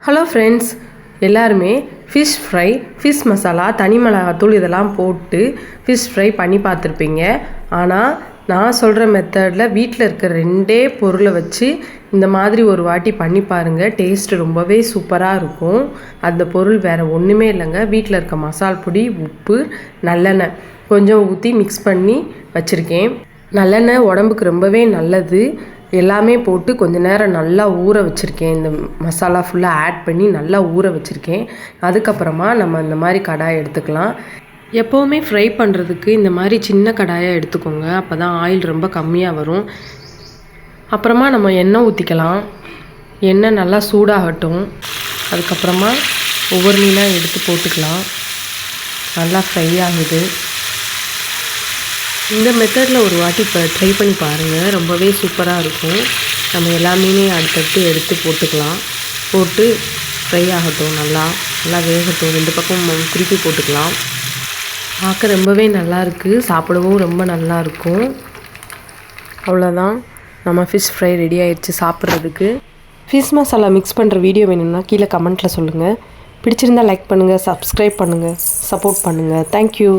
Hello friends, எல்லாருமே fish fry, fish masala, தனி மிளகாத்தூள் இதெல்லாம் போட்டு ஃபிஷ் ஃப்ரை பண்ணி பார்த்துருப்பீங்க. ஆனால் நான் சொல்கிற மெத்தடில் வீட்டில் இருக்கிற 2 பொருளை வச்சு இந்த மாதிரி ஒரு வாட்டி பண்ணி பாருங்கள். டேஸ்ட்டு ரொம்பவே சூப்பராக இருக்கும். அந்த பொருள் வேறு ஒன்றுமே இல்லைங்க. வீட்டில் இருக்க மசால் பொடி, உப்பு, நல்லெண்ணெய் கொஞ்சம் ஊற்றி மிக்ஸ் பண்ணி வச்சுருக்கேன். நல்லெண்ணெய் உடம்புக்கு ரொம்பவே நல்லது. எல்லாமே போட்டு கொஞ்ச நேரம் நல்லா ஊற வச்சுருக்கேன். இந்த மசாலா ஃபுல்லாக ஆட் பண்ணி நல்லா ஊற வச்சுருக்கேன். அதுக்கப்புறமா நம்ம இந்த மாதிரி கடாயை எடுத்துக்கலாம். எப்போவுமே ஃப்ரை பண்ணுறதுக்கு இந்த மாதிரி சின்ன கடாயாக எடுத்துக்கோங்க. அப்போ தான் ஆயில் ரொம்ப கம்மியாக வரும். அப்புறமா நம்ம எண்ணெய் ஊற்றிக்கலாம். எண்ணெய் நல்லா சூடாகட்டும். அதுக்கப்புறமா ஒவ்வொரு மீனாக எடுத்து போட்டுக்கலாம். நல்லா ஃப்ரை ஆகுது. இந்த மெத்தடில் ஒரு வாட்டி இப்போ ட்ரை பண்ணி பாருங்கள். ரொம்பவே சூப்பராக இருக்கும். நம்ம எல்லா மீனையும் அடுத்தடுத்து எடுத்து போட்டுக்கலாம். போட்டு ஃப்ரை ஆகட்டும். நல்லா வேகட்டும். 2 பக்கம் திருப்பி போட்டுக்கலாம். பார்க்க ரொம்பவே நல்லாயிருக்கு. சாப்பிடவும் ரொம்ப நல்லாயிருக்கும். அவ்வளோதான், நம்ம ஃபிஷ் ஃப்ரை ரெடி ஆயிடுச்சு சாப்பிட்றதுக்கு. ஃபிஷ் மசாலா மிக்ஸ் பண்ணுற வீடியோ வேணும்னா கீழே கமெண்ட்டில் சொல்லுங்கள். பிடிச்சிருந்தால் லைக் பண்ணுங்கள், சப்ஸ்கிரைப் பண்ணுங்கள், சப்போர்ட் பண்ணுங்கள். தேங்க்யூ.